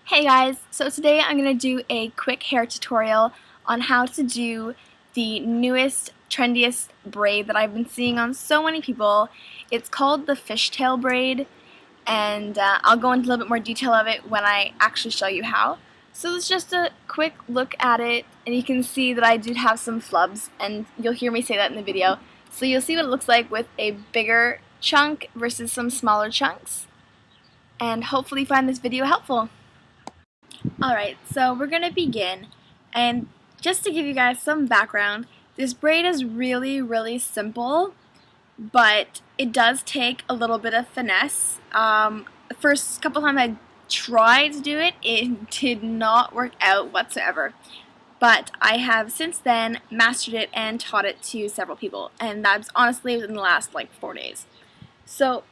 Hey guys, so today I'm going to do a quick hair tutorial on how to do the newest, trendiest braid that I've been seeing on so many people. It's called the fishtail braid, and I'll go into a little bit more detail of it when I actually show you how. So it's just a quick look at it, and you can see that I do have some flubs, and you'll hear me say that in the video. So you'll see what it looks like with a bigger chunk versus some smaller chunks, and hopefully find this video helpful. Alright, so we're going to begin, and just to give you guys some background, this braid is really simple, but it does take a little bit of finesse. The first couple times I tried to do it, it did not work out whatsoever, but I have since then mastered it and taught it to several people, and that's honestly within the last like 4 days. So,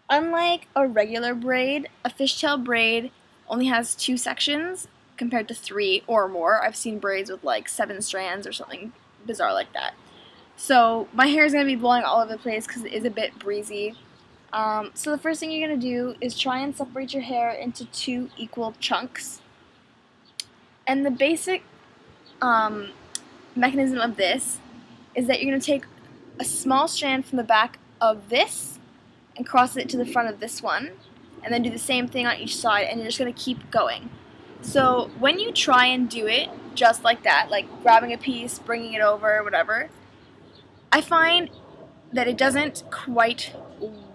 unlike a regular braid, a fishtail braid only has 2 sections compared to 3 or more. I've seen braids with like 7 strands or something bizarre like that. So my hair is going to be blowing all over the place because it is a bit breezy. So the first thing you're going to do is try and separate your hair into 2 equal chunks. And the basic mechanism of this is that you're going to take a small strand from the back of this and cross it to the front of this one, and then do the same thing on each side, and you're just going to keep going. So when you try and do it just like that, like grabbing a piece, bringing it over, whatever, I find that it doesn't quite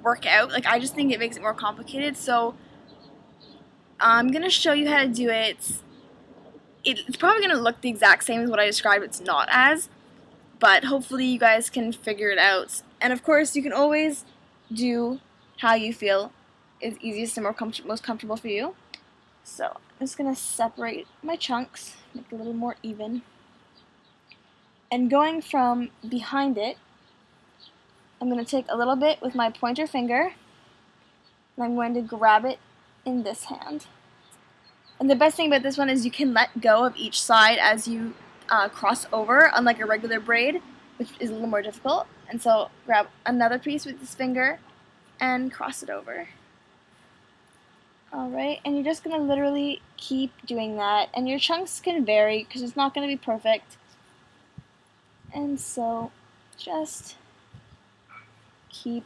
work out. Like, I just think it makes it more complicated. So I'm going to show you how to do it. It's probably going to look the exact same as what I described. It's not as, but hopefully you guys can figure it out. And of course, you can always do how you feel is easiest and most comfortable for you. So I'm just going to separate my chunks, make it a little more even. And going from behind it, I'm going to take a little bit with my pointer finger, and I'm going to grab it in this hand. And the best thing about this one is you can let go of each side as you cross over, unlike a regular braid, which is a little more difficult. And so grab another piece with this finger and cross it over. Alright, and you're just going to literally keep doing that, and your chunks can vary because it's not going to be perfect. And so just keep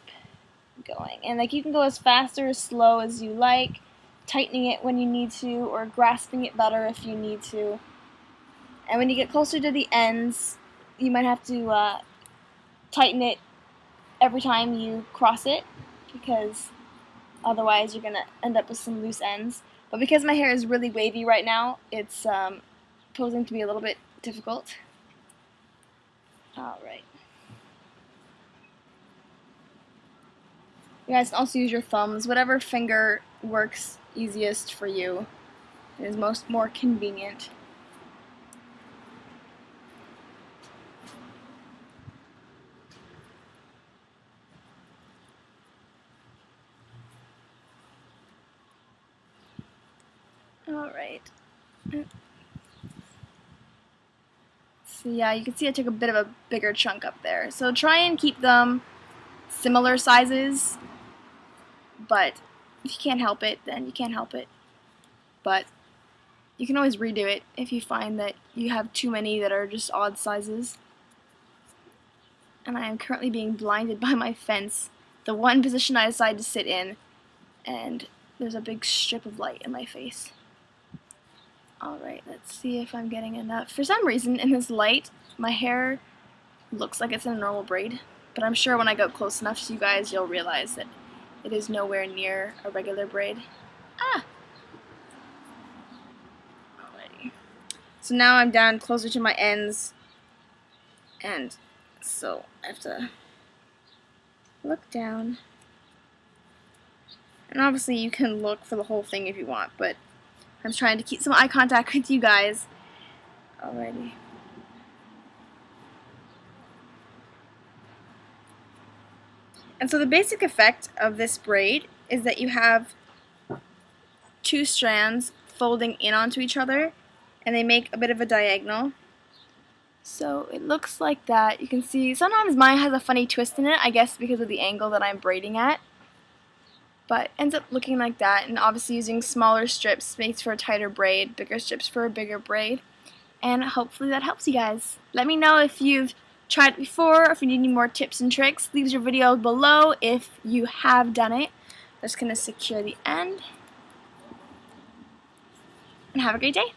going. And like, you can go as fast or as slow as you like, tightening it when you need to, or grasping it better if you need to. And when you get closer to the ends, you might have to tighten it every time you cross it, because otherwise you're going to end up with some loose ends. But because my hair is really wavy right now, it's posing to be a little bit difficult. Alright. You guys can also use your thumbs, whatever finger works easiest for you and is more convenient. Alright. So yeah, you can see I took a bit of a bigger chunk up there. So try and keep them similar sizes, but if you can't help it, then you can't help it. But you can always redo it if you find that you have too many that are just odd sizes. And I am currently being blinded by my fence, the one position I decided to sit in, and there's a big strip of light in my face. Alright, let's see if I'm getting enough. For some reason, in this light, my hair looks like it's in a normal braid, but I'm sure when I go close enough to you guys, you'll realize that it is nowhere near a regular braid. Ah! Alrighty. So now I'm down closer to my ends, and so I have to look down. And obviously you can look for the whole thing if you want, but I'm trying to keep some eye contact with you guys. Alrighty. And so the basic effect of this braid is that you have 2 strands folding in onto each other, and they make a bit of a diagonal. So it looks like that. You can see sometimes mine has a funny twist in it, I guess because of the angle that I'm braiding at. but it ends up looking like that, and obviously using smaller strips makes for a tighter braid, bigger strips for a bigger braid, and hopefully that helps you guys. Let me know if you've tried it before, or if you need any more tips and tricks. Leave your video below if you have done it. I'm just going to secure the end, and have a great day.